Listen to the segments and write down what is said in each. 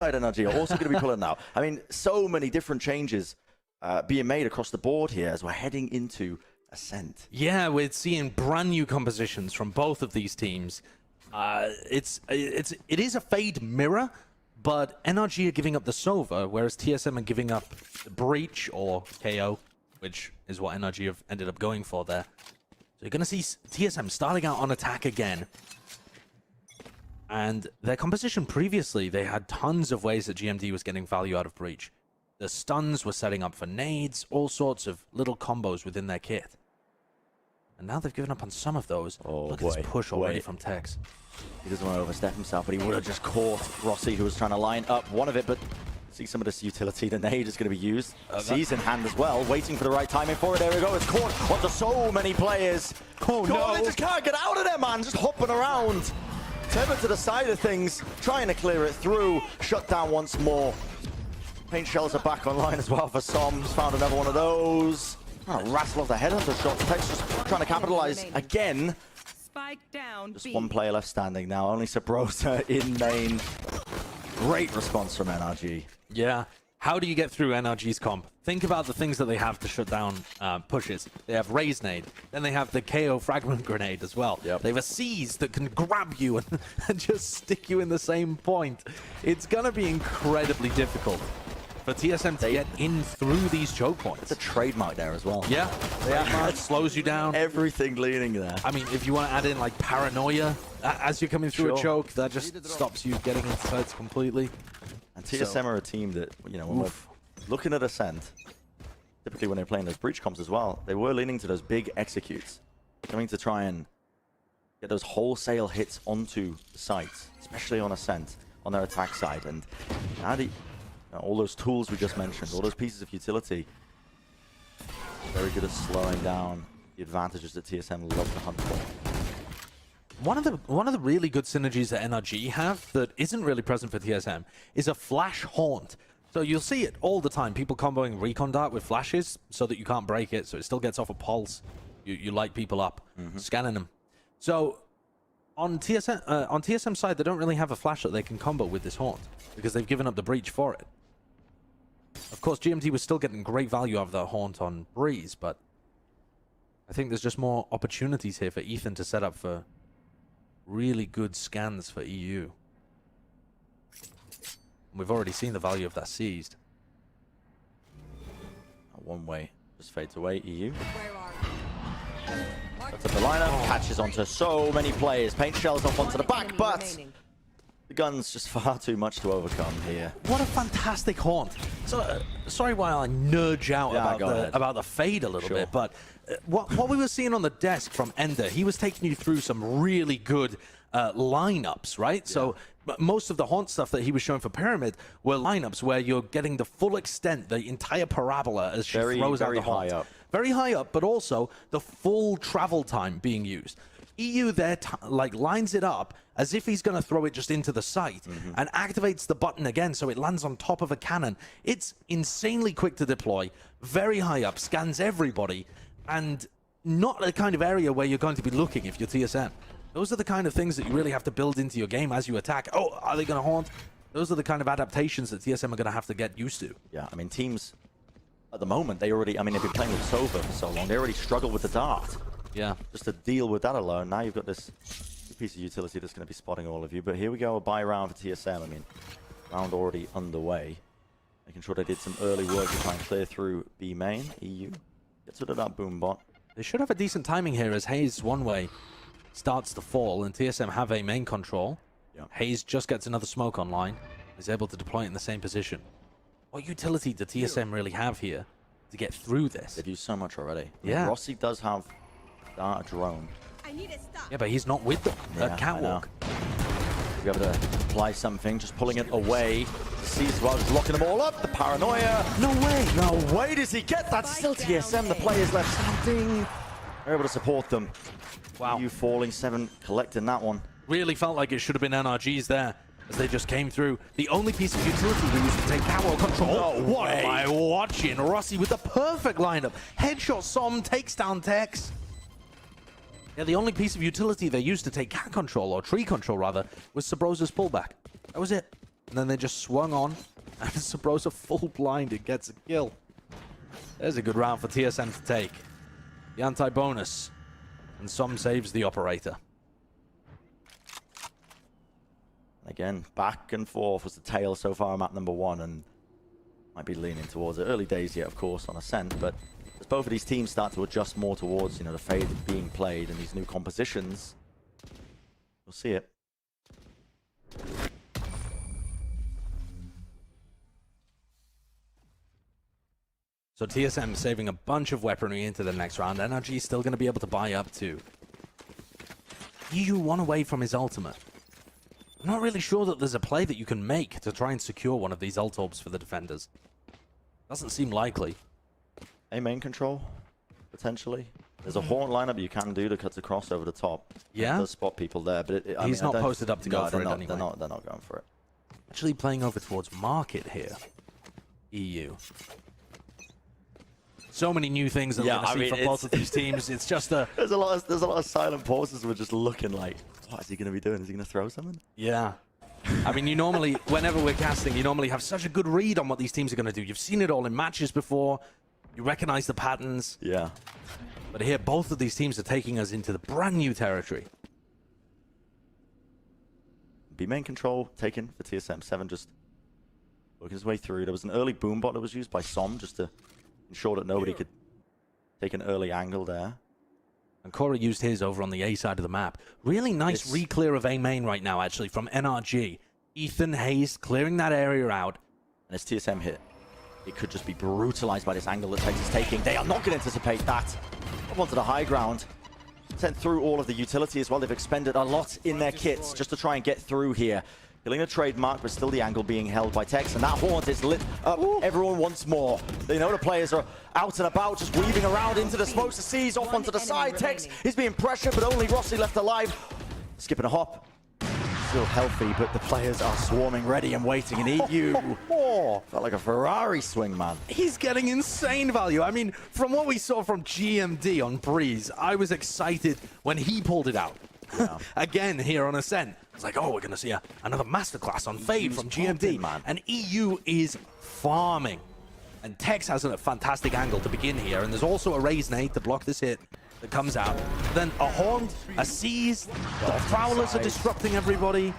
NRG are also going to be pulling out. I mean, so many different changes being made across the board here as we're heading into Ascent. Yeah, we're seeing brand new compositions from both of these teams. It is a Fade mirror, but NRG are giving up the Sova, whereas TSM are giving up the Breach or KO, which is what NRG have ended up going for there. So you're going to see TSM starting out on attack again. And their composition previously, they had tons of ways that GMD was getting value out of Breach. The stuns were setting up for nades, all sorts of little combos within their kit. And now they've given up on some of those. Oh, look at this push already from Tex. He doesn't want to overstep himself, but he would have just caught Rossi, who was trying to line up one of it, but see some of this utility. The nade is going to be used. Sees in hand as well, waiting for the right timing for it. There we go. It's caught onto so many players. Oh, no. They just can't get out of there, man. Just hopping around. Tether to the side of things, trying to clear it through. Shut down once more. Paint shells are back online as well for Som. Just found another one of those. Trying to wrestle off the headhunter shot. Tex just trying to capitalize again. Spike down. Just one player left standing now. Only Sabrosa in main. Great response from NRG. Yeah. How do you get through NRG's comp? Think about the things that they have to shut down pushes. They have Raise Nade. Then they have the KO Fragment Grenade as well. Yep. They have a Seize that can grab you and just stick you in the same point. It's going to be incredibly difficult for TSM to get in through these choke points. It's a trademark there as well. Yeah. It slows you down. Everything leaning there. I mean, if you want to add in like Paranoia as you're coming through a choke, that just stops you getting into sides completely. And TSM are a team that, you know, when we're looking at Ascent, typically when they're playing those breach comps as well, they were leaning to those big executes, coming to try and get those wholesale hits onto the sites, especially on Ascent, on their attack side. And now all those tools we just mentioned, all those pieces of utility, very good at slowing down the advantages that TSM love to hunt for. One of the really good synergies that NRG have that isn't really present for TSM is a flash haunt. So you'll see it all the time. People comboing Recon Dart with flashes so that you can't break it, so it still gets off a pulse. You light people up, scanning them. So on TSM side, they don't really have a flash that they can combo with this haunt because they've given up the breach for it. Of course, GMT was still getting great value out of that haunt on Breeze, but I think there's just more opportunities here for Ethan to set up for really good scans for EU. We've already seen the value of that seized. One way just fades away, EU. That's up the lineup, catches onto so many players. Paint shells off onto the back, but the gun's just far too much to overcome here. What a fantastic haunt. So, sorry while I nudge out about the fade a little bit, but what we were seeing on the desk from Ender, he was taking you through some really good lineups, right? Yeah. So most of the haunt stuff that he was showing for Pyramid were lineups where you're getting the full extent, the entire parabola as she throws out the haunt. Very high up, but also the full travel time being used. EU there like lines it up as if he's going to throw it just into the site and activates the button again so it lands on top of a cannon. It's insanely quick to deploy, very high up, scans everybody, and not the kind of area where you're going to be looking if you're TSM. Those are the kind of things that you really have to build into your game as you attack. Oh, are they going to haunt? Those are the kind of adaptations that TSM are going to have to get used to. Yeah, I mean, teams at the moment, they've been playing with Sova for so long. They already struggle with the dart. Yeah. Just to deal with that alone. Now you've got this piece of utility that's going to be spotting all of you. But here we go, a buy round for TSM. I mean, round already underway. Making sure they did some early work to try and clear through B main. EU gets rid of that boom bot. They should have a decent timing here as Hayes one way starts to fall and TSM have a main control. Yeah. Hayes just gets another smoke online. Is able to deploy it in the same position. What utility do TSM really have here to get through this? They've used so much already. Yeah. Rossi does have a drone. Yeah, but he's not with them. That catwalk. Be able to apply something, just pulling it away. Sees well, just locking them all up. The paranoia. No way. No way does he get that. Still TSM. The players left standing. They're able to support them. Wow. You falling 7, collecting that one. Really felt like it should have been NRGs there as they just came through. The only piece of utility we used to take catwalk control. No what way. am I watching? Rossi with the perfect lineup. Headshot Som takes down Tex. Yeah, the only piece of utility they used to take cat control, or tree control rather, was Sabrosa's pullback. That was it. and then they just swung on, and Sabrosa full blind and gets a kill. There's a good round for TSM to take. The anti-bonus, and some saves the operator. Again, back and forth was the tail so far on map number 1, and might be leaning towards it. Early days yet, of course, on Ascent, but as both of these teams start to adjust more towards, the fade being played and these new compositions, we'll see it. So TSM saving a bunch of weaponry into the next round. NRG is still going to be able to buy up too. EU one away from his ultimate. I'm not really sure that there's a play that you can make to try and secure one of these ult orbs for the defenders. Doesn't seem likely. A main control, potentially. There's a Horn lineup you can do to cut across over the top. Yeah? It does spot people there, but he's not posted up to go for it anyway. They're not going for it. Actually playing over towards Market here. EU. So many new things that we're going to see from both of these teams. It's just a... There's a lot of silent pauses. We're just looking like, what is he going to be doing? Is he going to throw something? Yeah. I mean, you normally, whenever we're casting, you normally have such a good read on what these teams are going to do. You've seen it all in matches before. You recognize the patterns. Yeah. But here, both of these teams are taking us into the brand new territory. B main control taken for TSM. 7 just working his way through. There was an early boom bot that was used by Som just to ensure that nobody could take an early angle there. And Cora used his over on the A side of the map. Really nice re-clear of A main right now, actually, from NRG. Ethan Hayes clearing that area out. And as TSM hit, it could just be brutalized by this angle that Tex is taking. They are not going to anticipate that. Up onto the high ground. Sent through all of the utility as well. They've expended a lot in their kits just to try and get through here. Killing a trademark, but still the angle being held by Tex. And that haunt is lit up. Everyone wants more. They know the players are out and about, just weaving around into the smokes. The C's off onto the side. Tex is being pressured, but only Rossi left alive. Skipping a hop. Still healthy, but the players are swarming, ready and waiting. And EU felt like a Ferrari swing, man. He's getting insane value. I mean, from what we saw from GMD on Breeze, I was excited when he pulled it out. Yeah. Again, here on Ascent. It's like, oh, we're going to see another masterclass on Fade from GMD. Man. And EU is farming. And Tex has a fantastic angle to begin here. And there's also a raise nade to block this hit that comes out. Then a Haunt, a Seize, the Prowlers are disrupting everybody.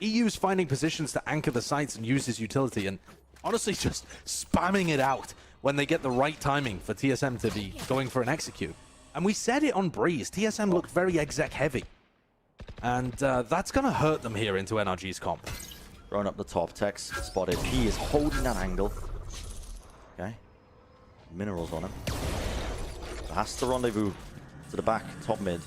EU's finding positions to anchor the sites and use his utility, and honestly just spamming it out when they get the right timing for TSM to be going for an execute. And we said it on Breeze, TSM looked very exec heavy. And that's going to hurt them here into NRG's comp. Throwing up the top, Tex spotted. He is holding that angle. Okay. Minerals on him. Has to rendezvous to the back, top mid.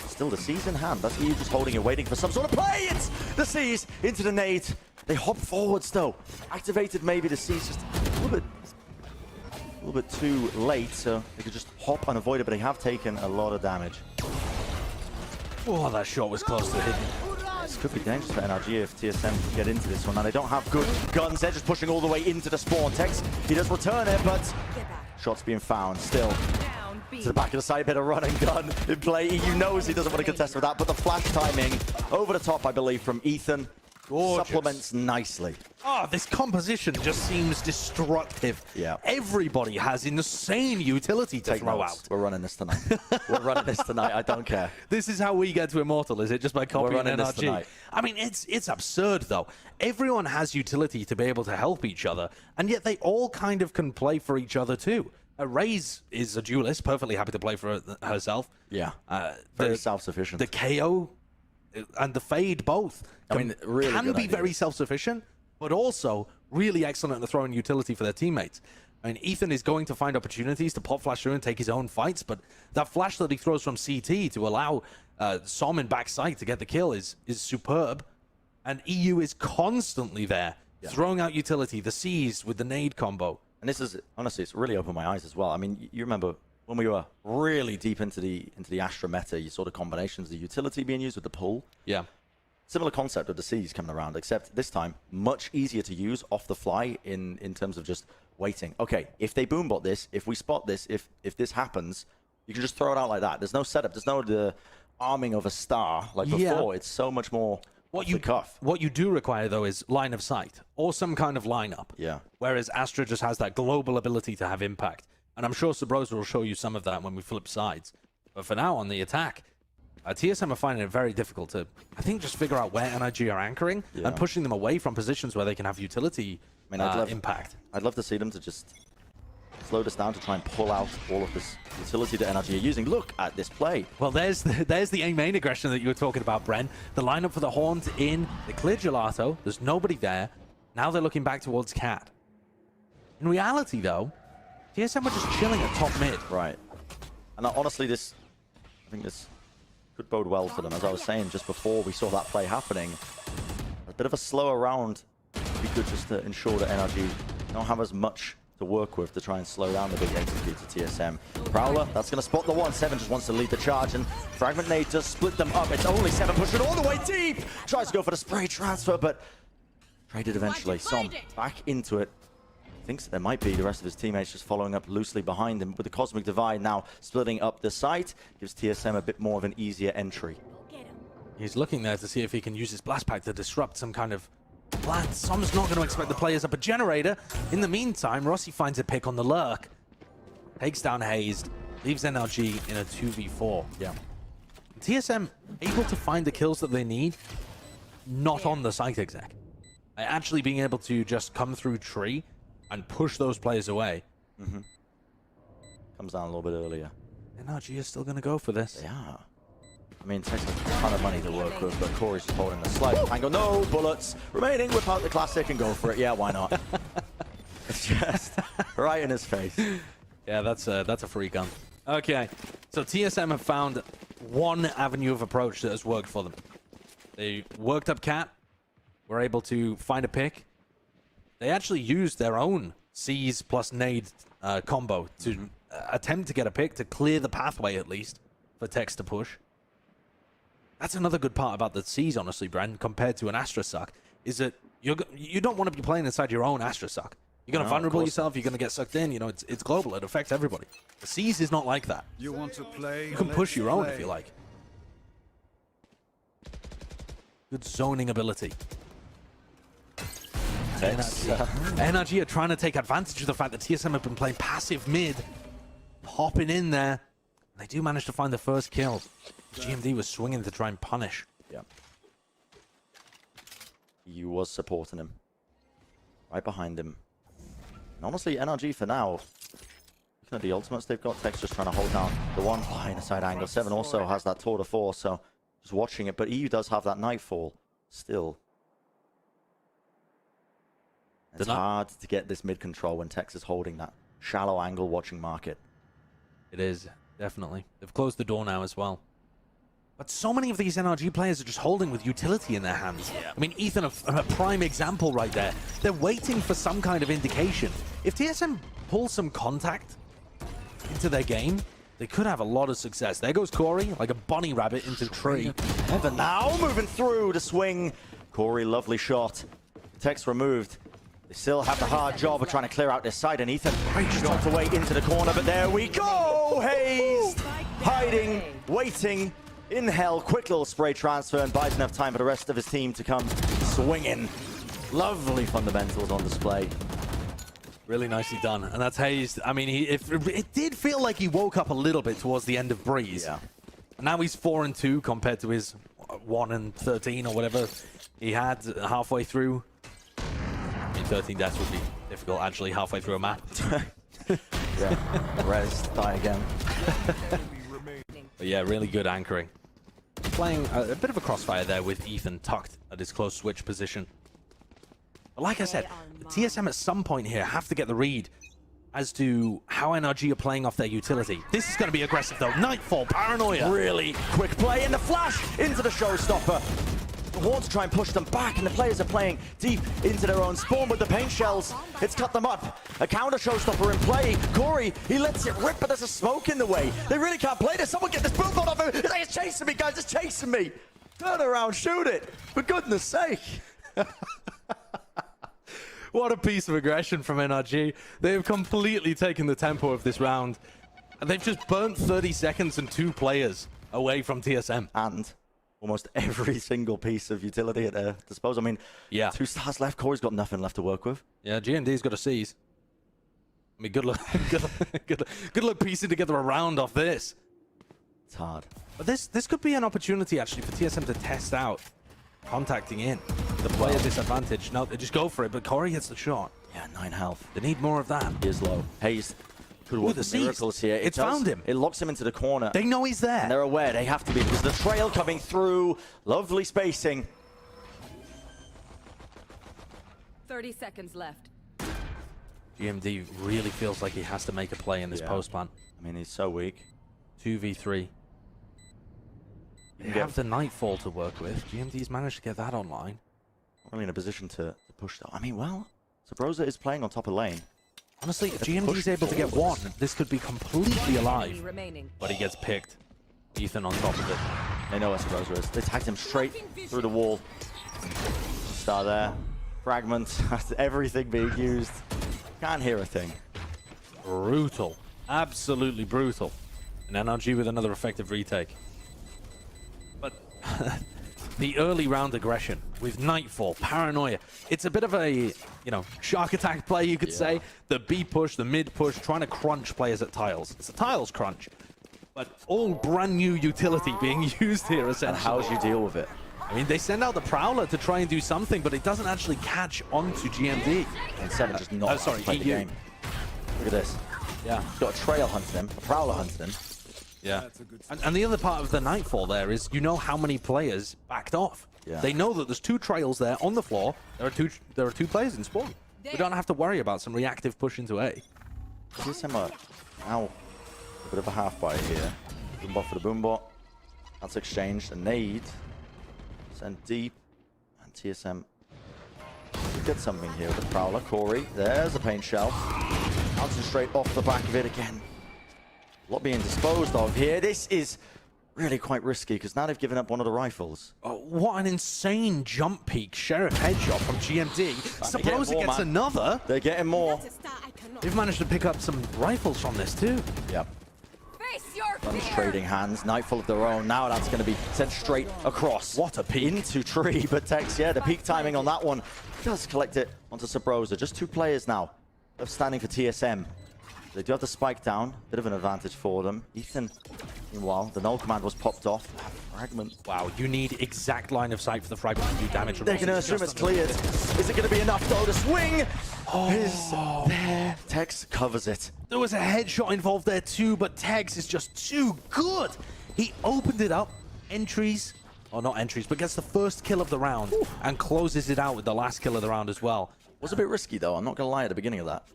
Still the C's in hand. That's EU just holding it, waiting for some sort of play. It's the C's into the nade. They hop forwards though. Activated maybe the C's just a little bit too late, so they could just hop and avoid it, but they have taken a lot of damage. Oh, that shot was close to hitting. This could be dangerous for NRG if TSM can get into this one. Now they don't have good guns. They're just pushing all the way into the spawn. Tex, he does return it, but shots being found still. To the back of the side, bit of run and gun in play. EU knows he doesn't want to contest with that, but the flash timing over the top, I believe, from Ethan. Gorgeous. Supplements nicely. Oh, this composition just seems destructive. Yeah. Everybody has insane utility to throw out. We're running this tonight. We're running this tonight. I don't care. This is how we get to Immortal, is it? Just by copying NRG. This tonight. I mean, it's absurd, though. Everyone has utility to be able to help each other, and yet they all kind of can play for each other, too. Raze is a duelist, perfectly happy to play for herself. Yeah. Very self-sufficient. The KO and the Fade both really can be very self-sufficient, but also really excellent at the throwing utility for their teammates. I mean, Ethan is going to find opportunities to pop flash through and take his own fights, but that flash that he throws from CT to allow Som in backside to get the kill is superb. And EU is constantly there, throwing out utility, the C's with the nade combo. And this is, honestly, it's really opened my eyes as well. I mean, you remember when we were really deep into the Astra meta, you saw the combinations, the utility being used with the pull. Yeah. Similar concept of the C's coming around, except this time, much easier to use off the fly in terms of just waiting. Okay, if they boombot this, if we spot this, if this happens, you can just throw it out like that. There's no setup. There's no the arming of a star like before. It's so much more What you do require, though, is line of sight or some kind of lineup. Yeah. Whereas Astra just has that global ability to have impact. And I'm sure Sabrosa will show you some of that when we flip sides. But for now, on the attack, TSM are finding it very difficult to, I think, just figure out where NRG are anchoring and pushing them away from positions where they can have utility impact. I'd love to see them to just slow this down to try and pull out all of this utility that NRG are using. Look at this play. Well, there's the A main aggression that you were talking about, Bren. The lineup for the Haunt in. They cleared Gelato. There's nobody there. Now they're looking back towards Cat. In reality, though, TSM are just chilling at top mid. Right. And honestly, I think this could bode well for them. As I was saying just before we saw that play happening, a bit of a slower round would be good just to ensure that NRG don't have as much to work with to try and slow down the big execute to TSM. Prowler, that's going to spot the one. 7 just wants to lead the charge, and Fragment Nade does split them up. It's only 7 pushing all the way deep. Tries to go for the spray transfer, but traded eventually. Som back into it. Thinks there might be the rest of his teammates just following up loosely behind him. With the Cosmic Divide now splitting up the site, gives TSM a bit more of an easier entry. He's looking there to see if he can use his blast pack to disrupt some kind of plan. Som's not going to expect the players up a generator. In the meantime, Rossi finds a pick on the lurk. Takes down Hazed. Leaves NRG in a 2v4. Yeah. TSM able to find the kills that they need. Not on the site exec. Actually being able to just come through tree and push those players away. Comes down a little bit earlier. NRG is still going to go for this. Yeah. I mean, it takes a ton of money to work with, but Corey's just holding the slide angle. No bullets remaining. Whip out the classic and go for it. Yeah, why not? It's just right in his face. Yeah, that's a free gun. Okay, so TSM have found one avenue of approach that has worked for them. They worked up Cat, were able to find a pick. They actually used their own Seize plus Nade combo to attempt to get a pick, to clear the pathway at least for Tex to push. That's another good part about the Seize, honestly, Bren, compared to an Astra suck, is that you don't want to be playing inside your own Astra suck. You're going to vulnerable yourself, you're going to get sucked in, you know, it's global, it affects everybody. The Seize is not like that. You want to play? You can push your own if you like. Good zoning ability. NRG are trying to take advantage of the fact that TSM have been playing passive mid, hopping in there. They do manage to find the first kill. GMD was swinging to try and punish. Yeah. He was supporting him. Right behind him. And honestly, NRG for now, looking at the ultimates they've got, Tex just trying to hold down the one line side angle. 7 also has that tour de force, so just watching it. But EU does have that Nightfall still. It's hard to get this mid control when Tex is holding that shallow angle watching market. It is, definitely. They've closed the door now as well. But so many of these NRG players are just holding with utility in their hands. Yeah. I mean, Ethan, a prime example right there. They're waiting for some kind of indication. If TSM pulls some contact into their game, they could have a lot of success. There goes Corey, like a bunny rabbit into tree. Evan now moving through to swing. Corey, lovely shot. Tex removed. They still have the hard job of trying to clear out this side, and Ethan just tucked away into the corner, but there we go! Hayes hiding, waiting in hell. Quick little spray transfer and buys enough time for the rest of his team to come swinging. Lovely fundamentals on display. Really nicely done, and that's Hayes. I mean, it did feel like he woke up a little bit towards the end of Breeze. Yeah. Now he's 4-2 compared to his 1-13 or whatever he had halfway through. I mean, 13 deaths would be difficult, actually, halfway through a map. Yeah, res, die again. But yeah, really good anchoring. Playing a bit of a crossfire there with Ethan tucked at his close switch position. But like I said, the TSM at some point here have to get the read as to how NRG are playing off their utility. This is going to be aggressive though. Nightfall, Paranoia. Really quick play in the flash into the showstopper. The Horns try and push them back, and the players are playing deep into their own spawn with the paint shells. It's cut them up. A counter showstopper in play. Corey, he lets it rip, but there's a smoke in the way. They really can't play this. Someone get this build on off him. It's like, it's chasing me, guys. It's chasing me. Turn around, shoot it. For goodness sake. What a piece of aggression from NRG. They have completely taken the tempo of this round. And they've just burnt 30 seconds and 2 players away from TSM. And almost every single piece of utility at their disposal. I mean, yeah, 2 stars left. Corey's got nothing left to work with. Yeah, GMD's got a seize. I mean, good luck, good luck piecing together a round off this. It's hard. But this could be an opportunity actually for TSM to test out contacting in the player disadvantage. No, they just go for it, but Corey hits the shot. Yeah, 9 health. They need more of that. He is low. Hayes could work the miracles here. It's found him. It locks him into the corner. They know he's there. And they're aware they have to be because the trail coming through. Lovely spacing. 30 seconds left. GMD really feels like he has to make a play in this post plan. I mean, he's so weak. 2v3. They have the Nightfall to work with. GMD's managed to get that online. Not really in a position to push though. I mean, well, Sabrosa is playing on top of lane. Honestly, if GMD's able to get one, this could be completely alive. But he gets picked. Ethan on top of it. They know where Sabrosa is. They tagged him straight through the wall. Star there. Fragment. Everything being used. Can't hear a thing. Brutal. Absolutely brutal. And NRG with another effective retake. But the early round aggression with Nightfall, Paranoia, it's a bit of a, you know, shark attack play, you could say. The B push, the mid push, trying to crunch players at tiles. It's a tiles crunch. But all brand new utility being used here, essentially. And how do you deal with it? I mean, they send out the Prowler to try and do something, but it doesn't actually catch onto GMD. And 7 just not play the game. Look at this. Yeah. He's got a trail hunting him, a Prowler hunting him. Yeah. And the other part of the Nightfall there is you know how many players backed off. Yeah. They know that there's 2 trails there on the floor. There are two players in spawn. We don't have to worry about some reactive push into A. TSM are now a bit of a half buy here. Boombot for the Boombot. That's exchanged. A nade. Sent deep. And TSM get something here with the Prowler. Corey. There's a paint shell. Bouncing straight off the back of it again. A lot being disposed of here. This is really quite risky because now they've given up one of the rifles. Oh, what an insane jump peak Sheriff headshot from GMD. Suppose it gets another. They're getting more. They've managed to pick up some rifles from this too. Yep. Guns trading hands. Nightfall of their own. Now that's going to be sent straight across. What a peak. Into tree. But Tex, yeah, the peak timing on that one does collect it onto Sabrosa. Just 2 players now of standing for TSM. They do have the spike down. Bit of an advantage for them. Ethan, meanwhile, the null command was popped off. Fragment. Wow, you need exact line of sight for the fragment to do damage. They're going to assume it's cleared. Is it going to be enough though? The swing is there. Tex covers it. There was a headshot involved there too, but Tex is just too good. He opened it up. Entries, or not entries, but gets the first kill of the round and closes it out with the last kill of the round as well. Was a bit risky though, I'm not going to lie, at the beginning of that.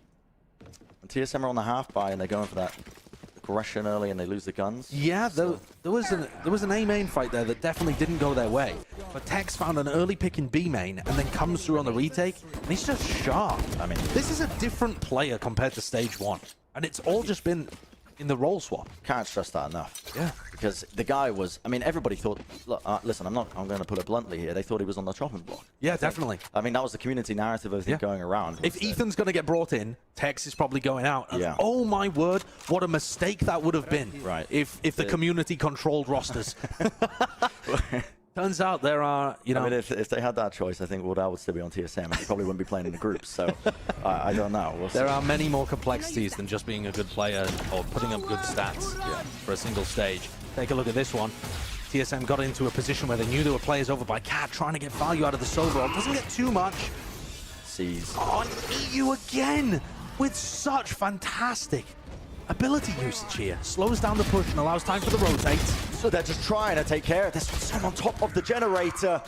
And TSM are on the half buy and they're going for that aggression early and they lose the guns. Yeah, there was an A main fight there that definitely didn't go their way. But Tex found an early pick in B main and then comes through on the retake, and he's just sharp. I mean, this is a different player compared to stage 1. And it's all just been in the role swap. Can't stress that enough. Yeah. Because the guy was, I mean, everybody thought, look, listen, I'm going to put it bluntly here. They thought he was on the chopping block. Yeah, definitely. I mean, that was the community narrative, I think, going around. If Ethan's going to get brought in, Tex is probably going out. And oh my word, what a mistake that would have been. Right. If the community controlled rosters. Turns out there are, you know... I mean, if they had that choice, I think Woodall would still be on TSM and he probably wouldn't be playing in the groups, so I don't know. We'll there are many more complexities than just being a good player or putting up good stats for a single stage. Take a look at this one. TSM got into a position where they knew there were players over by Cat trying to get value out of the Sobral. Doesn't get too much. Sees. Oh, and EU again with such fantastic ability usage here. Slows down the push and allows time for the rotate. So they're just trying to take care of this. Son on top of the generator.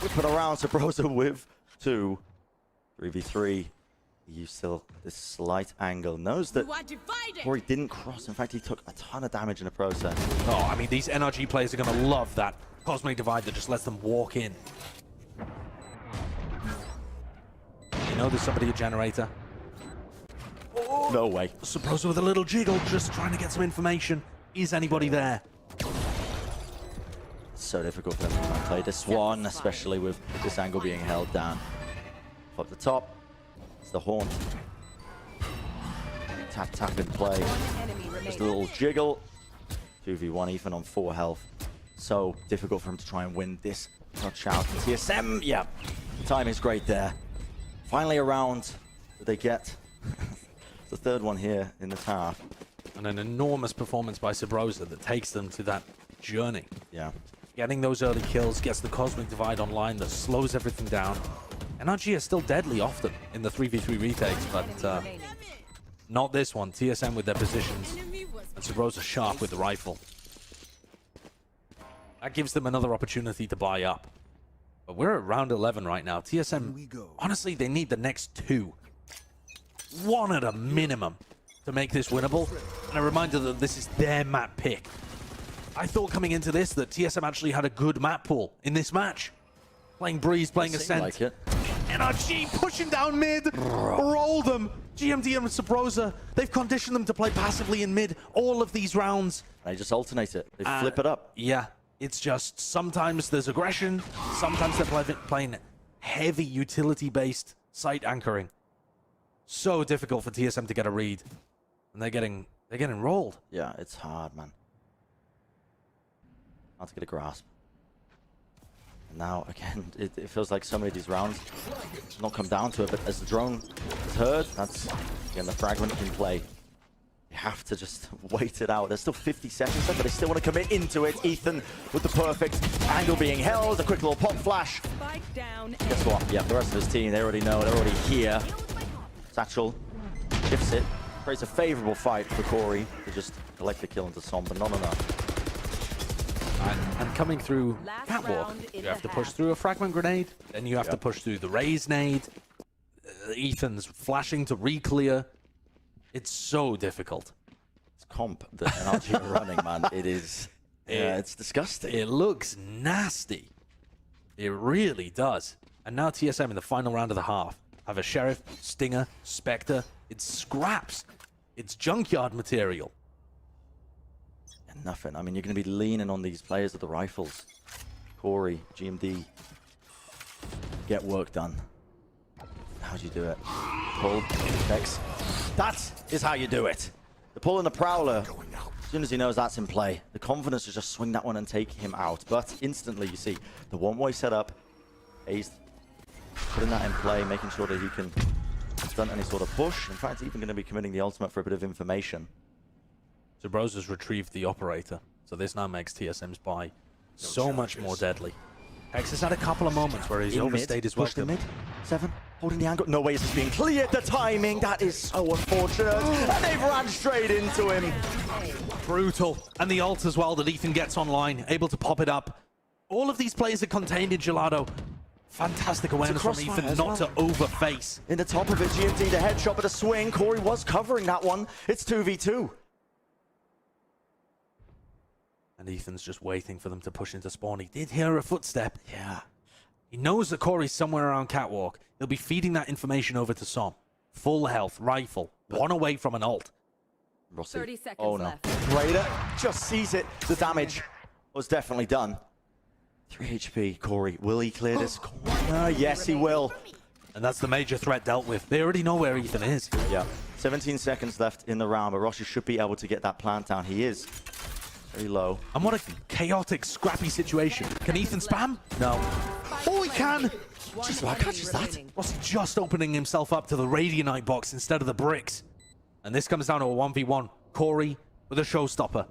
Whip it around. Sabrosa with 2. 3v3. You still this slight angle. Knows that Corey didn't cross. In fact, he took a ton of damage in the process. Oh, I mean, these NRG players are going to love that Cosmic Divide that just lets them walk in. You know there's somebody at generator. No way. Sabrosa with a little jiggle, just trying to get some information. Is anybody there? So difficult for them to try and play this one, especially with this angle being held down. Up the top, it's the Haunt. Tap, tap in play. Just a little jiggle. 2v1, Ethan on 4 health. so difficult for him to try and win this touch out. TSM, yeah, time is great there. Finally a round that they get. The third one here in this half. And an enormous performance by Sabrosa that takes them to that journey. Yeah. Getting those early kills, gets the Cosmic Divide online that slows everything down. NRG is still deadly often in the 3v3 retakes, but not this one. TSM with their positions, and Sabrosa sharp with the rifle. That gives them another opportunity to buy up. But we're at round 11 right now. TSM, honestly, they need the next 2. 1 at a minimum to make this winnable. And a reminder that this is their map pick. I thought coming into this that TSM actually had a good map pool in this match. Playing Breeze, playing Ascent. Like it. NRG pushing down mid. Roll them. GMD and Sabrosa, they've conditioned them to play passively in mid all of these rounds. They just alternate it. They flip it up. Yeah, it's just sometimes there's aggression. Sometimes they're playing heavy utility-based site anchoring. So difficult for TSM to get a read. And they're getting rolled. Yeah, it's hard, man. Hard to get a grasp. And now, again, it feels like so many of these rounds not come down to it, but as the drone is heard, that's, again, the fragment in play. You have to just wait it out. There's still 50 seconds left, but they still want to commit into it. Ethan with the perfect angle being held. A quick little pop flash. Spike down. Guess what? Yeah, the rest of his team, they already know. They're already here. Satchel shifts it. Creates a favorable fight for Corey to just collect the kill into Som, but not enough. And coming through Catwalk, you have to push through a fragment grenade, then you have to push through the raise nade. Ethan's flashing to re-clear. It's so difficult. It's comp that NRG are running, man. It is, it's disgusting. It looks nasty. It really does. And now TSM in the final round of the half have a Sheriff, Stinger, Spectre. It's scraps. It's junkyard material. And nothing. I mean, you're going to be leaning on these players with the rifles. Corey, GMD. Get work done. How do you do it? Pull, Vex. That is how you do it. The pull and the Prowler. As soon as he knows that's in play, the confidence to just swing that one and take him out. But instantly, you see the one-way setup. He's putting that in play, making sure that he can stunt any sort of push. In fact, even going to be committing the ultimate for a bit of information. Sabrosa's retrieved the operator, so this now makes TSM's buy so much more deadly. Hex has had a couple of moments where he's overstayed his welcome. Mid, 7, holding the angle. No way is this being cleared. The timing, that is so unfortunate. And they've ran straight into him. Brutal. And the ult as well that Ethan gets online, able to pop it up. All of these players are contained in Gelato. Fantastic awareness from Ethan not to overface. In the top of it, GMD, the headshot, but a swing. Corey was covering that one. It's 2v2. And Ethan's just waiting for them to push into spawn. He did hear a footstep. Yeah. He knows that Corey's somewhere around Catwalk. He'll be feeding that information over to Som. Full health, rifle, one away from an ult. Rossi. 30 seconds oh no. left. Raider just sees it. The damage was definitely done. 3 HP, Corey. Will he clear this corner? Yes, he will. And that's the major threat dealt with. They already know where Ethan is. Yeah. 17 seconds left in the round, but Rossi should be able to get that plant down. He is. Very low. And what a chaotic, scrappy situation. Can Ethan spam? No. Oh, he can! Just about catches that. Rossi just opening himself up to the Radianite box instead of the bricks. And this comes down to a 1v1. Corey with a showstopper.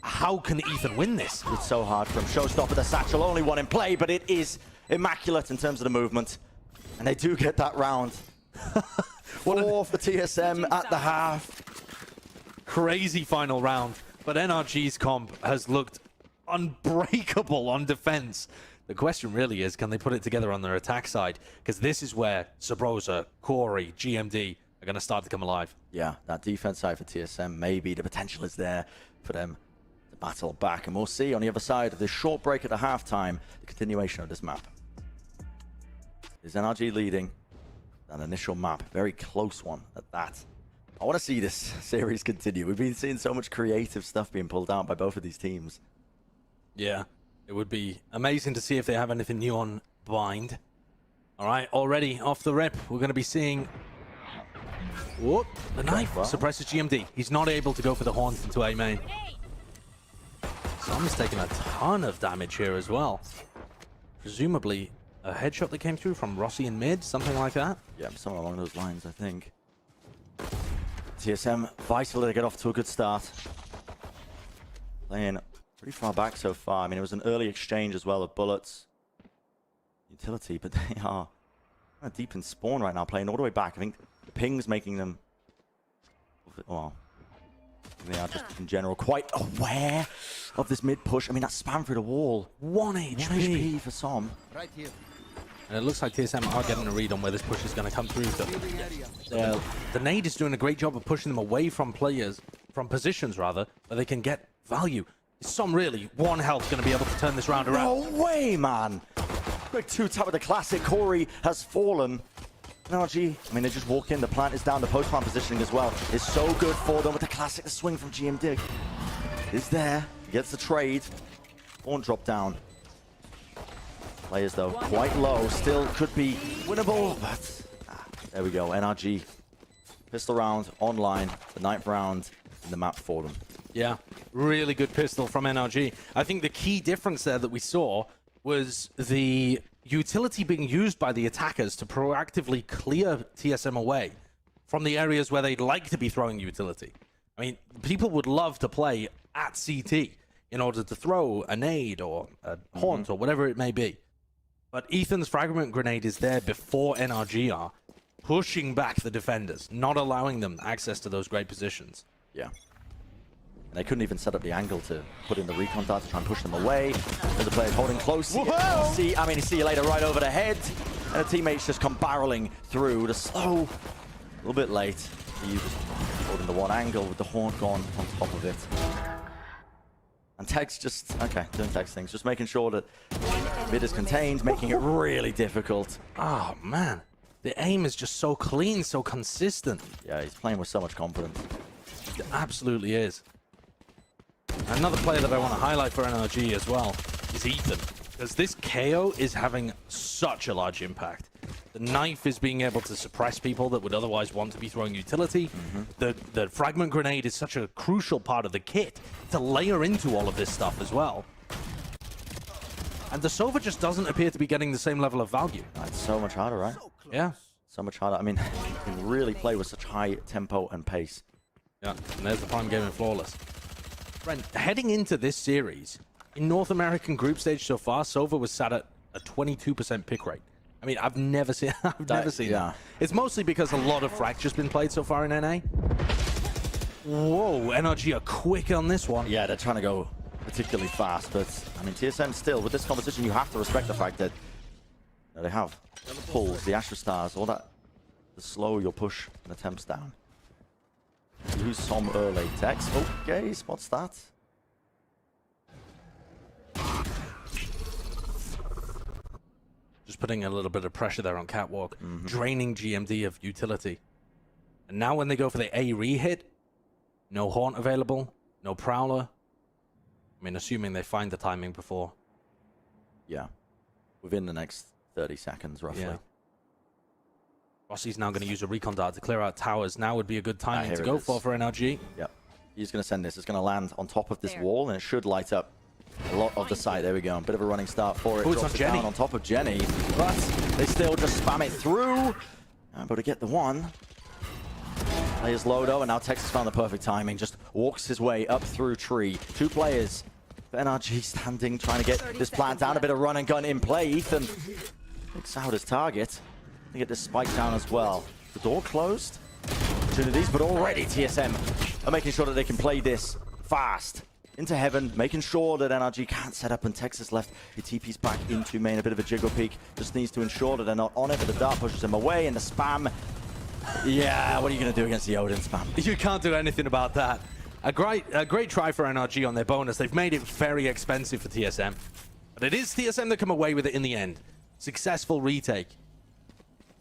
How can Ethan win this? It's so hard for him. Showstopper, the satchel, only one in play, but it is immaculate in terms of the movement. And they do get that round. 4 for TSM at the half. Crazy final round. But NRG's comp has looked unbreakable on defense. The question really is, can they put it together on their attack side? Because this is where Sabrosa, Corey, GMD are going to start to come alive. Yeah, that defense side for TSM, maybe the potential is there for them to battle back. And we'll see on the other side of this short break at the halftime, the continuation of this map. Is NRG leading? An initial map, very close one at that. I want to see this series continue. We've been seeing so much creative stuff being pulled out by both of these teams. Yeah, it would be amazing to see if they have anything new on Bind. All right, already off the rip, we're going to be seeing... Whoop, the knife suppresses GMD. He's not able to go for the haunt into A main. Som's taking a ton of damage here as well. Presumably a headshot that came through from Rossi in mid, something like that. Yeah, somewhere along those lines, I think. TSM vital to get off to a good start. Playing pretty far back so far. I mean, it was an early exchange as well of bullets. Utility, but they are kind of deep in spawn right now, playing all the way back. I think the ping's making them... Well, they are just in general quite aware of this mid push. I mean, that spam through the wall. 1 HP for Som. Right here. And it looks like TSM are getting a read on where this push is going to come through. The nade is doing a great job of pushing them away from players, from positions rather, where they can get value. Is Som really 1 health going to be able to turn this round around? No way, man! Quick 2-tap with the classic. Corey has fallen. NRG, I mean, they just walk in. The plant is down. The post-plant positioning as well is so good for them with the classic. The swing from GM Dig is there. He gets the trade. Won't drop down. Players, though, quite low. Still could be winnable, but there we go. NRG. Pistol round online. The 9th round in the map for them. Yeah, really good pistol from NRG. I think the key difference there that we saw was the utility being used by the attackers to proactively clear TSM away from the areas where they'd like to be throwing utility. I mean, people would love to play at CT in order to throw a nade or a haunt or whatever it may be. But Ethan's fragment grenade is there before NRG are, pushing back the defenders, not allowing them access to those great positions. Yeah. And they couldn't even set up the angle to put in the recon dart to try and push them away. The players holding close. See you later right over the head. And the teammates just come barreling through. The slow, a little bit late. You just holding the one angle with the haunt gone on top of it. And Tex just, okay, doing Tex things. Just making sure that mid is contained, making it really difficult. Oh, man. The aim is just so clean, so consistent. Yeah, he's playing with so much confidence. It absolutely is. Another player that I want to highlight for NRG as well is Ethan, because this KO is having such a large impact. The knife is being able to suppress people that would otherwise want to be throwing utility. The fragment grenade is such a crucial part of the kit to layer into all of this stuff as well. And the Sova just doesn't appear to be getting the same level of value. It's so much harder, right? Yeah. So much harder. I mean, you can really play with such high tempo and pace. Yeah, and there's the prime game in Flawless. Brent, heading into this series, in North American group stage so far, Sova was sat at a 22% pick rate. I mean, I've never seen that. It's mostly because a lot of fracture's been played so far in NA. Whoa, NRG are quick on this one. Yeah, they're trying to go particularly fast, but I mean, TSM still, with this competition, you have to respect the fact that they have the pulls, the Astra Stars, all that, to slow your push and attempts down. Lose some early. Tex, okay, spots that. Just putting a little bit of pressure there on Catwalk, draining GMD of utility. And now when they go for the A re-hit, no Haunt available, no Prowler. I mean, assuming they find the timing before. Yeah, within the next 30 seconds, roughly. Yeah. Rossi's now going to use a recon dart to clear out towers. Now would be a good timing to go for NRG. Yep. He's going to send this. It's going to land on top of this wall, and it should light up a lot of the site. There we go. A bit of a running start for it. Oh, it's on Jenny. Down on top of Jenny, but they still just spam it through. But to get the one. Players low though, and now Texas found the perfect timing. Just walks his way up through tree. 2 players. NRG standing, trying to get this plant down. A bit of run and gun in play. Ethan picks out his target. To get this spike down as well. The door closed. Opportunities, but already TSM are making sure that they can play this fast. Into heaven, making sure that NRG can't set up, and Texas left. He TP's back into main, a bit of a jiggle peek. Just needs to ensure that they're not on it, but the dart pushes him away, and the spam. Yeah, what are you going to do against the Odin spam? You can't do anything about that. A great try for NRG on their bonus. They've made it very expensive for TSM. But it is TSM that come away with it in the end. Successful retake.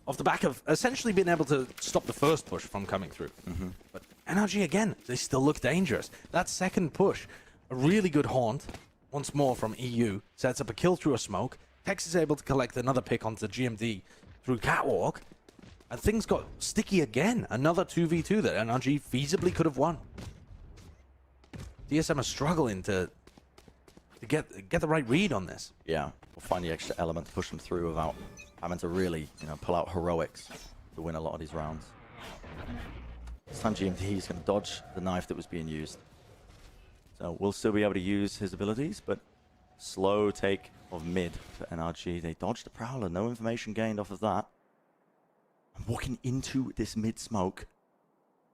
Off the back of essentially being able to stop the first push from coming through. But NRG, again, they still look dangerous. That second push, a really good haunt, once more from EU, sets up a kill through a smoke. Tex is able to collect another pick onto GMD through Catwalk, and things got sticky again. Another 2v2 that NRG feasibly could have won. TSM are struggling to to get the right read on this. Yeah, we'll find the extra element to push them through without having to really, pull out heroics to win a lot of these rounds. This time GMT is going to dodge the knife that was being used. So we'll still be able to use his abilities, but slow take of mid for NRG. They dodged the Prowler, no information gained off of that. I'm walking into this mid smoke.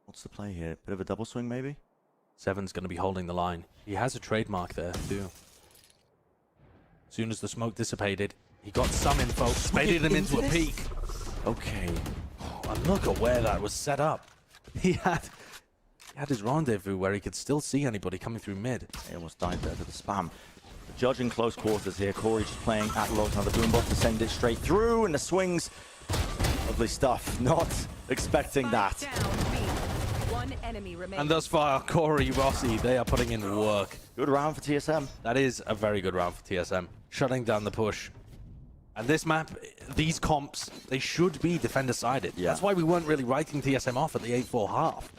What's the play here? Bit of a double swing maybe? Seven's going to be holding the line. He has a trademark there too. As soon as the smoke dissipated, he got some info, baited him into a peek. Okay. Oh, and look at where that was set up. He had his rendezvous where he could still see anybody coming through mid. He almost died there to the spam. The judge in close quarters here. Corey just playing at low on the boombot to send it straight through, and the swings. Lovely stuff. Not expecting that. One enemy remaining. And thus far, Corey, Rossi, they are putting in work. Good round for TSM. That is a very good round for TSM. Shutting down the push. And this map, these comps, they should be defender-sided. Yeah. That's why we weren't really writing TSM off at the 8-4 half.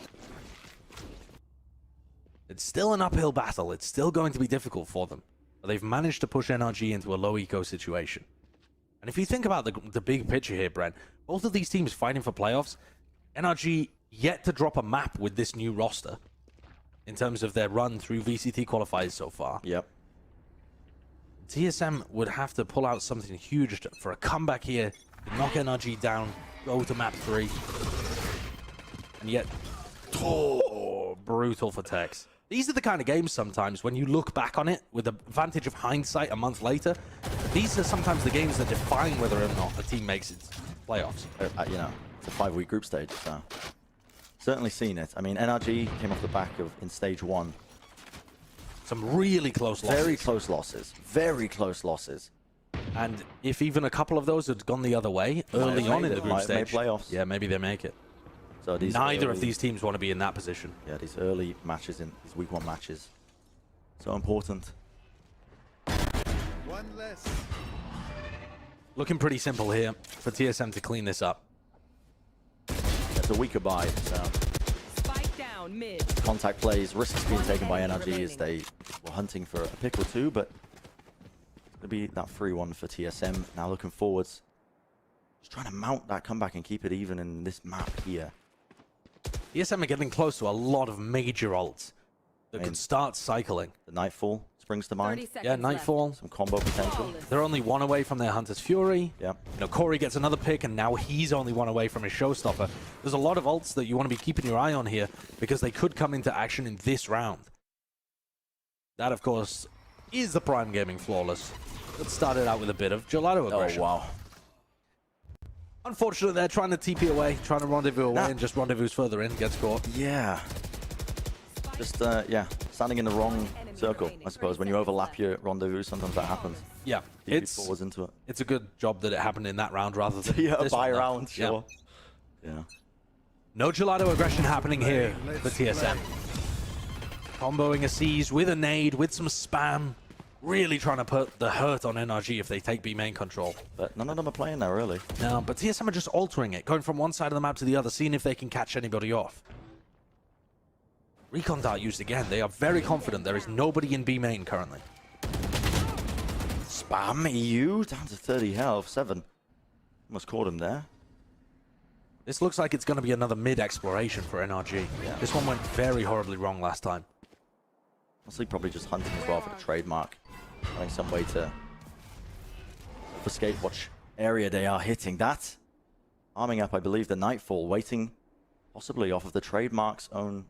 It's still an uphill battle. It's still going to be difficult for them. But they've managed to push NRG into a low eco situation. And if you think about the big picture here, Brent, both of these teams fighting for playoffs, NRG yet to drop a map with this new roster in terms of their run through VCT qualifiers so far. Yep. TSM would have to pull out something huge for a comeback here, knock NRG down, go to map 3. And yet, brutal for Tex. These are the kind of games sometimes when you look back on it with the advantage of hindsight a month later, these are sometimes the games that define whether or not a team makes its playoffs. It's a 5-week group stage, so certainly seen it. I mean, NRG came off the back of, in stage 1, some really close losses. very close losses. Very close losses. And if even a couple of those had gone the other way early on in the group stage, playoffs. yeah, maybe they make it. So these Neither of these teams want to be in that position. Yeah, these early matches, in these week 1 matches, so important. One less. Looking pretty simple here for TSM to clean this up. It's a weaker buy, so Spike down mid. contact plays, risks being taken by NRG as they were hunting for a pick or two, but it's going to be that 3-1 for TSM. Now looking forwards, just trying to mount that comeback and keep it even in this map here. TSM are getting close to a lot of major ults that could start cycling. The Nightfall springs to mind. 30 seconds Yeah, Nightfall. left. Some combo potential. They're only 1 away from their Hunter's Fury. Yeah. Corey gets another pick, and now he's only 1 away from his Showstopper. There's a lot of ults that you want to be keeping your eye on here because they could come into action in this round. That, of course, is the Prime Gaming Flawless. That started out with a bit of gelato aggression. Oh, wow. Unfortunately, they're trying to TP away, trying to rendezvous away, and just rendezvous further in, gets caught. Yeah. Just, standing in the wrong circle, I suppose. When you overlap your rendezvous, sometimes that happens. Yeah, It's forwards into it. It's a good job that it happened in that round rather than Yeah, this buy one, though. round, sure. Yeah. No gelato aggression happening here for TSM. Comboing a seize with a nade, with some spam. Really trying to put the hurt on NRG if they take B main control. But none of them are playing there, really. No, but TSM are just altering it, going from one side of the map to the other, seeing if they can catch anybody off. Recon dart used again. They are very confident there is nobody in B main currently. Spam EU down to 30 health, 7. Almost caught him there. This looks like it's going to be another mid exploration for NRG. Yeah. This one went very horribly wrong last time. Honestly, probably just hunting as well for the trademark. Finding some way to obfuscate which area they are hitting. That arming up, I believe, the Nightfall, waiting possibly off of the trademark's own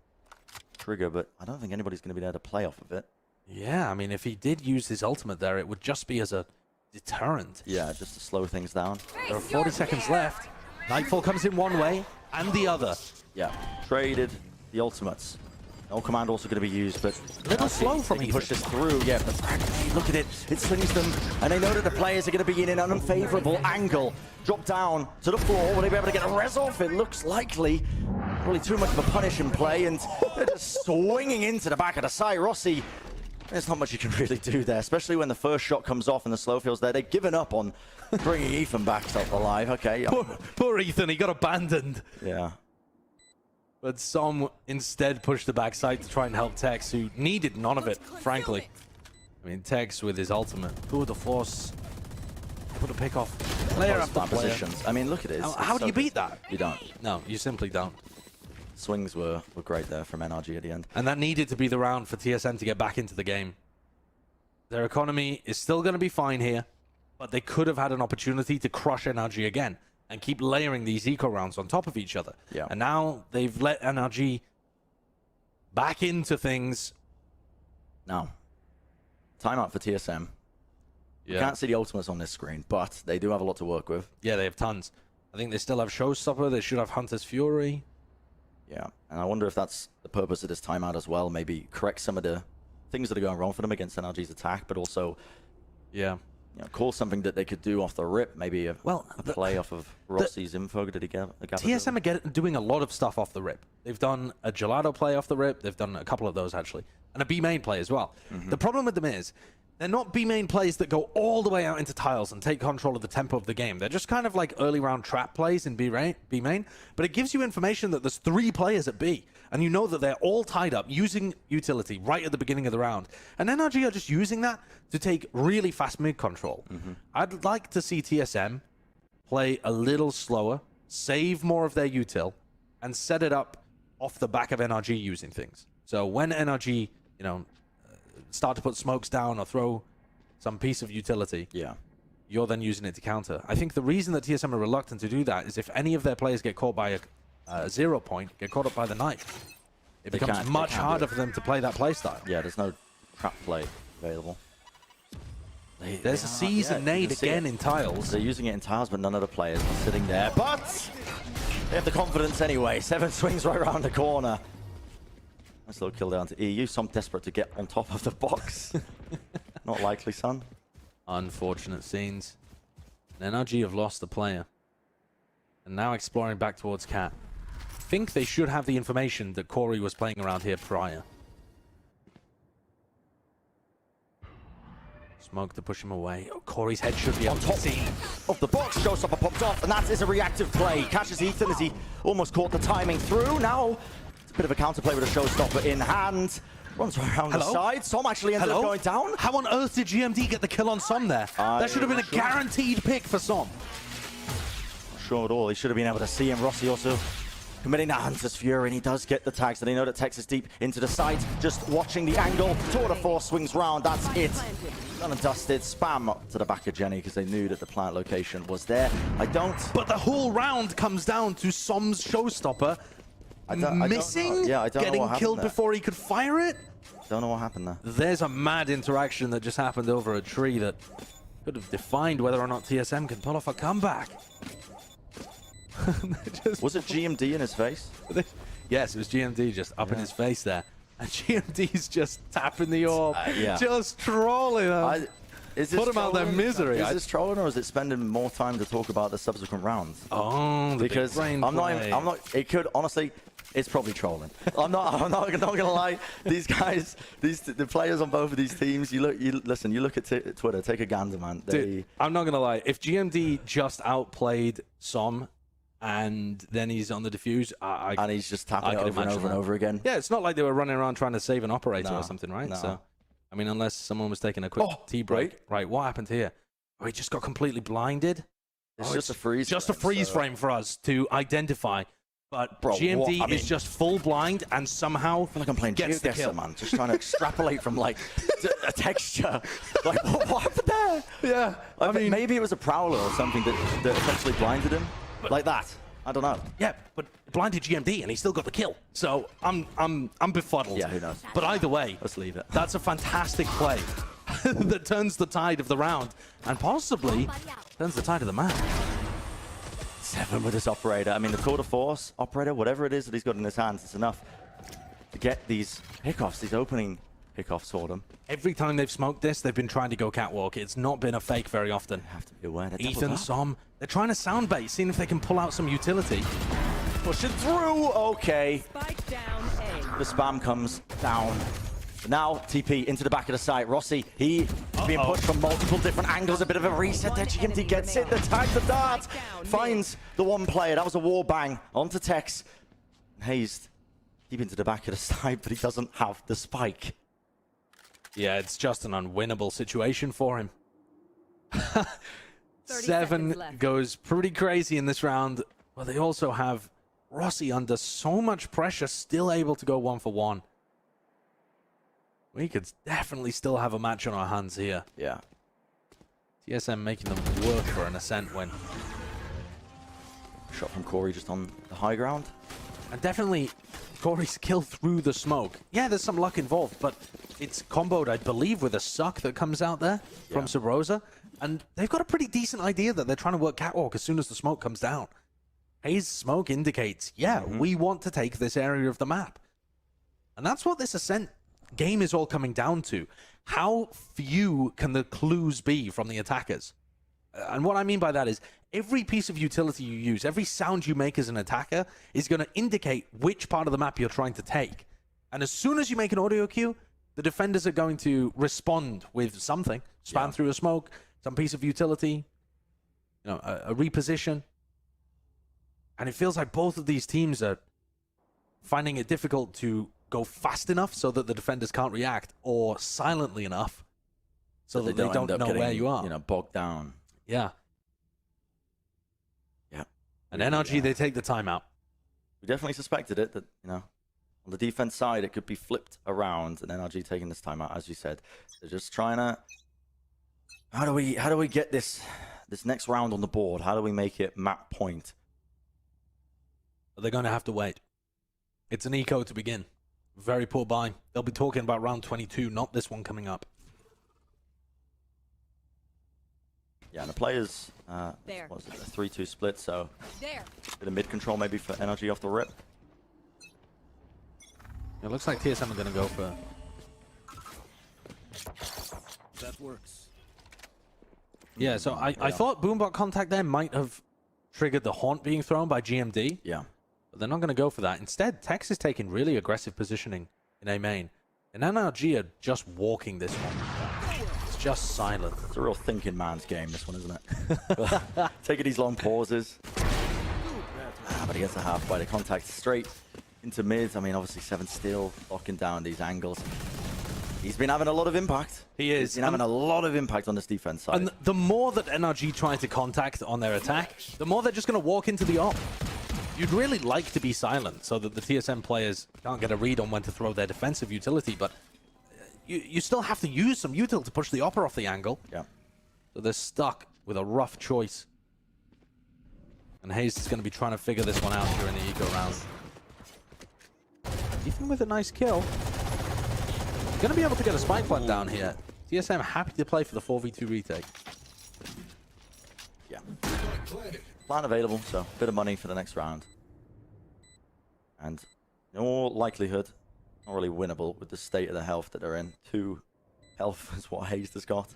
trigger, but I don't think anybody's going to be there to play off of it. Yeah, I mean, if he did use his ultimate there, it would just be as a deterrent. Yeah, just to slow things down. There are 40 seconds left. Nightfall comes in one way and the other. Yeah, traded the ultimates. No command also going to be used, but A little slow from he Ethan. push this through. Yeah, but look at it. It swings them, and they know that the players are going to be in an unfavorable angle. Drop down to the floor. Will they be able to get a res off? It looks likely. Probably too much of a punish and play, and they're just swinging into the back of the side. Rossi, there's not much you can really do there, especially when the first shot comes off and the slow feels there. They've given up on bringing Ethan back alive. Okay. Poor Ethan, he got abandoned. Yeah. But Som instead pushed the backside to try and help Tex, who needed none of it, frankly. I mean, Tex with his ultimate. Ooh, the force. Put a pick off. Player after player. Positions. I mean, look at it. How do you beat that? You don't. No, you simply don't. Swings were great there from NRG at the end. And that needed to be the round for TSM to get back into the game. Their economy is still going to be fine here, but they could have had an opportunity to crush NRG again and keep layering these eco rounds on top of each other. Yeah. And now they've let NRG back into things. Now, timeout for TSM. You can't see the ultimates on this screen, but they do have a lot to work with. Yeah, they have tons. I think they still have Showstopper. They should have Hunter's Fury. Yeah, and I wonder if that's the purpose of this timeout as well. Maybe correct some of the things that are going wrong for them against NRG's attack, but also, call something that they could do off the rip. Maybe a play off of Rossi's info. Did he get TSM are doing a lot of stuff off the rip. They've done a Gelato play off the rip. They've done a couple of those, actually. And a B-main play as well. The problem with them is, they're not B-main plays that go all the way out into tiles and take control of the tempo of the game. They're just kind of like early round trap plays in B-main, but it gives you information that there's 3 players at B, and you know that they're all tied up using utility right at the beginning of the round. And NRG are just using that to take really fast mid control. I'd like to see TSM play a little slower, save more of their util, and set it up off the back of NRG using things. So when NRG, start to put smokes down or throw some piece of utility, you're then using it to counter. I think the reason that TSM are reluctant to do that is if any of their players get caught by a 0 point, get caught up by the knife, it becomes much harder for them to play that play style. Yeah, there's no trap play available. There's a season nade again in tiles. They're using it in tiles, but none of the players are sitting there. But they have the confidence anyway. 7 swings right around the corner. Nice little kill down to EU. Some desperate to get on top of the box. Not likely, son. Unfortunate scenes. NRG have lost the player. And now exploring back towards Cat. Think they should have the information that Corey was playing around here prior. Smoke to push him away. Oh, Corey's head should be on top of the box. Showstopper popped off, and that is a reactive play. Catches Ethan as he almost caught the timing through. Now, it's a bit of a counterplay with a Showstopper in hand. Runs right around the side. Som actually ended up going down. How on earth did GMD get the kill on Som there? That should have been a guaranteed pick for Som. Not sure at all. He should have been able to see him. Rossi also committing that Hunter's Fury, and he does get the tags. And they know that Tex is deep into the site. Just watching the angle. Tour de force swings round. That's it. Done and dusted. Spam up to the back of Jenny because they knew that the plant location was there. But the whole round comes down to Som's Showstopper missing, getting killed before he could fire it. Don't know what happened there. There's a mad interaction that just happened over a tree that could have defined whether or not TSM can pull off a comeback. Was it GMD in his face? Yes, it was GMD just up in his face there. And GMD's just tapping the orb, just trolling him. Put him out their misery. Is this trolling, or is it spending more time to talk about the subsequent rounds? Oh, because I'm not. It could honestly. It's probably trolling. I'm not gonna lie. These guys, the players on both of these teams. You look at Twitter. Take a gander, man. Dude, I'm not gonna lie. If GMD just outplayed Som, and then he's on the defuse, and he's just tapping it over and over and over again. Yeah, it's not like they were running around trying to save an operator or something, right? No. So, I mean, unless someone was taking a quick tea break. Right, what happened here? Oh, he just got completely blinded. It's just a freeze. Just a freeze frame for us to identify. But GMD is just full blind and somehow I feel like I'm playing gets the kill, man. Just trying to extrapolate from like a texture. Like what happened there? Yeah, I mean maybe it was a prowler or something that essentially blinded him, like that. I don't know. Yeah, but blinded GMD and he still got the kill. So I'm befuddled. Yeah, who knows? But either way, let's leave it. That's a fantastic play that turns the tide of the round and possibly turns the tide of the match. 7 with this operator. I mean, the tour de force operator, whatever it is that he's got in his hands, it's enough to get these pickoffs, these opening pickoffs for them. Every time they've smoked this, they've been trying to go catwalk. It's not been a fake very often. You have to be aware. Ethan, Som, they're trying to sound bait, seeing if they can pull out some utility. Push it through. Okay. Spike down A. The spam comes down. Now, TP into the back of the site. Rossi, he's being pushed from multiple different angles. A bit of a reset there. GMD gets it. The tag, the dart. Finds the one player. That was a wall bang onto Tex. Hazed deep into the back of the site, but he doesn't have the spike. Yeah, it's just an unwinnable situation for him. 30 Seven seconds left. goes pretty crazy in this round, but they also have Rossi under so much pressure, still able to go 1-for-1. We could definitely still have a match on our hands here. Yeah. TSM making them work for an Ascent win. Shot from Corey just on the high ground. And definitely Corey's kill through the smoke. Yeah, there's some luck involved, but it's comboed, I believe, with a suck that comes out there from Sabrosa. And they've got a pretty decent idea that they're trying to work catwalk as soon as the smoke comes down. Hayes' smoke indicates, yeah, we want to take this area of the map. And that's what this Ascent game is all coming down to. How few can the clues be from the attackers? And what I mean by that is every piece of utility you use, every sound you make as an attacker is going to indicate which part of the map you're trying to take. And as soon as you make an audio cue, the defenders are going to respond with something. Spam through a smoke, some piece of utility, you know, a reposition. And it feels like both of these teams are finding it difficult to go fast enough so that the defenders can't react, or silently enough so that they don't know where you are. You know, bogged down. Yeah. Yeah. And NRG, they take the timeout. We definitely suspected it, that, you know, on the defense side, it could be flipped around, and NRG taking this timeout, as you said. They're just trying to... How do we get this next round on the board? How do we make it map point? They're going to have to wait. It's an eco to begin. Very poor buy. They'll be talking about round 22, not this one coming up. Yeah, and the players, There. what was it, a 3-2 split, so There. a bit of mid-control maybe for NRG off the rip. It looks like TSM are going to go for... That works. Yeah, so I thought Boombot contact there might have triggered the haunt being thrown by GMD. Yeah. But they're not going to go for that. Instead, Tex is taking really aggressive positioning in A main. And NRG are just walking this one. It's just silent. It's a real thinking man's game, this one, isn't it? Taking these long pauses. But he gets a half by the contact straight into mid. I mean, obviously, Seven still locking down these angles. He's been having a lot of impact. He is. He's been having a lot of impact on this defense side. And the more that NRG try to contact on their attack, the more they're just going to walk into the op. You'd really like to be silent so that the TSM players can't get a read on when to throw their defensive utility, but you still have to use some util to push the opera off the angle. Yeah. So they're stuck with a rough choice. And Hayes is going to be trying to figure this one out during the eco round. Even with a nice kill, going to be able to get a spike plant down here. TSM happy to play for the 4v2 retake. Yeah. Plan available, so a bit of money for the next round. And in all likelihood, not really winnable with the state of the health that they're in. 2 health is what Hayes has got.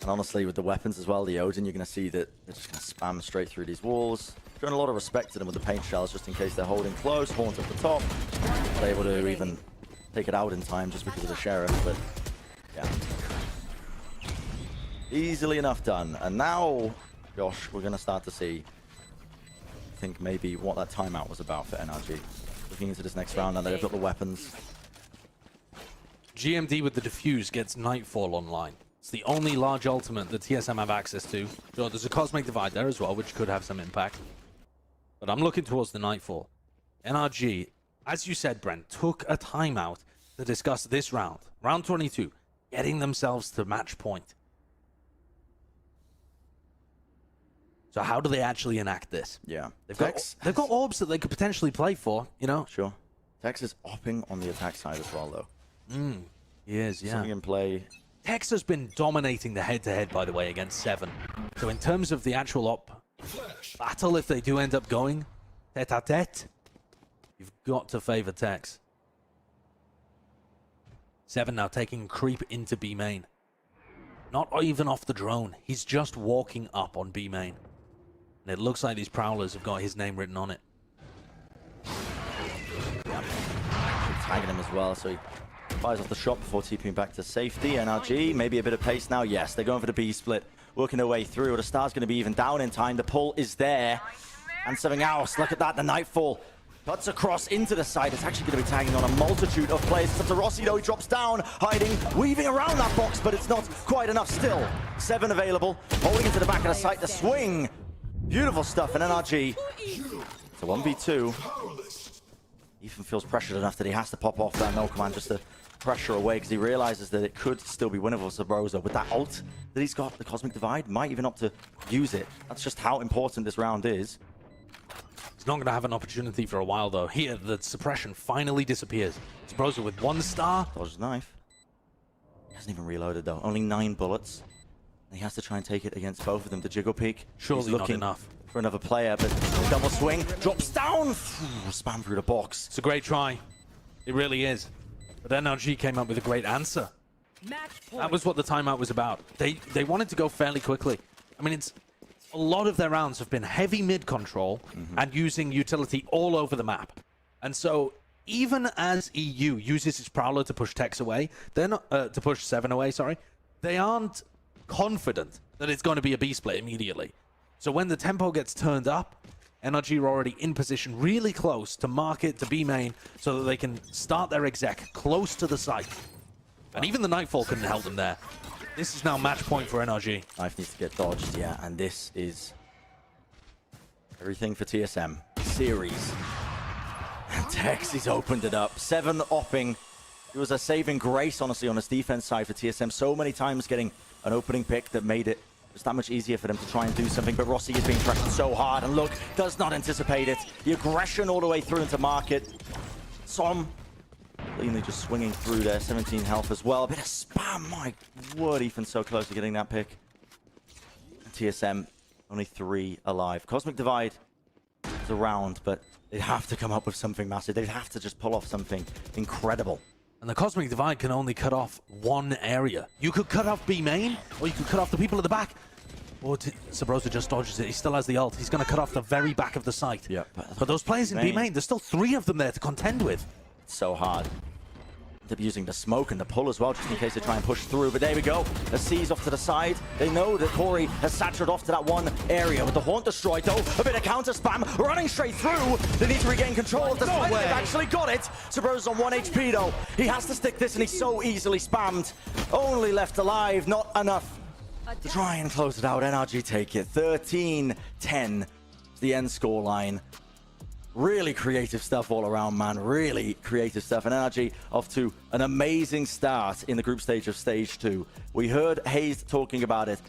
And honestly, with the weapons as well, the Odin, you're going to see that they're just going to spam straight through these walls. Showing a lot of respect to them with the paint shells, just in case they're holding close. Horns at the top. Not able to even take it out in time just because of the sheriff, but yeah. Easily enough done. And now, Josh, we're going to start to see, I think, maybe what that timeout was about for NRG. Looking into this next round, and they've got the weapons. GMD with the defuse gets Nightfall online. It's the only large ultimate that TSM have access to. Sure, there's a Cosmic Divide there as well, which could have some impact. But I'm looking towards the Nightfall. NRG, as you said, Brent, took a timeout to discuss this round. Round 22, getting themselves to match point. So how do they actually enact this? Yeah. They've got orbs that they could potentially play for, you know? Sure. Tex is opping on the attack side as well, though. He is, yeah. Something in play. Tex has been dominating the head-to-head, by the way, against Seven. So in terms of the actual op battle, if they do end up going tete-a-tete, you've got to favor Tex. Seven now taking creep into B main. Not even off the drone. He's just walking up on B main. And it looks like these Prowlers have got his name written on it. Yeah. Tagging him as well, so he fires off the shot before TPing back to safety. NRG, maybe a bit of pace now. Yes, they're going for the B split, working their way through. The star's going to be even down in time. The pull is there. And something else. Look at that, the Nightfall Cuts across into the side. It's actually going to be tagging on a multitude of players. It's up to Rossi, though. He drops down, hiding, weaving around that box, but it's not quite enough still. 7 available, holding into the back of the site. The swing. Beautiful stuff, and NRG. It's a 1v2. Ethan feels pressured enough that he has to pop off that no command just to pressure away, because he realizes that it could still be winnable for Sabrosa. With that ult that he's got, the Cosmic Divide, might even opt to use it. That's just how important this round is. He's not going to have an opportunity for a while, though. Here, the suppression finally disappears. Sabrosa with 1 star. Dodges knife. He hasn't even reloaded, though. Only 9 bullets. And he has to try and take it against both of them. The Jiggle Peak. Surely he's looking not enough for another player, but the double swing drops down. Spam through the box. It's a great try. It really is. But NRG came up with a great answer. That was what the timeout was about. They wanted to go fairly quickly. I mean, it's a lot of their rounds have been heavy mid control and using utility all over the map. And so even as EU uses its Prowler to push Tex away, they're not to push 7 away, sorry. They aren't confident that it's going to be a B split immediately. So when the tempo gets turned up, NRG are already in position really close to market to B main so that they can start their exec close to the site. And even the Nightfall couldn't help them there. This is now match point for NRG. Knife needs to get dodged, yeah, and this is everything for TSM. Series. And Tex, he's opened it up. 7 opping. It was a saving grace, honestly, on his defense side for TSM. So many times getting an opening pick that made it just that much easier for them to try and do something. But Rossi is being pressured so hard, and look, does not anticipate it. The aggression all the way through into market. Som cleanly just swinging through there, 17 health as well. A bit of spam, my word, Ethan's so close to getting that pick. And TSM, only 3 alive. Cosmic Divide is around, but they'd have to come up with something massive. They'd have to just pull off something incredible. And the Cosmic Divide can only cut off one area. You could cut off B main, or you could cut off the people at the back. Or Sabrosa just dodges it. He still has the ult. He's going to cut off the very back of the site. Yeah, but those players in B main, there's still 3 of them there to contend with. It's so hard. They're using the smoke and the pull as well, just in case they try and push through. But there we go. The C's off to the side. They know that Corey has saturated off to that one area. With the Haunt destroyed, though, a bit of counter spam running straight through. They need to regain control. Despite they've actually got it. Sabrosa's on 1 HP, though. He has to stick this, and he's so easily spammed. Only left alive, not enough to try and close it out. NRG take it. 13-10 is the end score line. Really creative stuff all around, man. Really creative stuff. And NRG off to an amazing start in the group stage of Stage 2. We heard Hayes talking about it.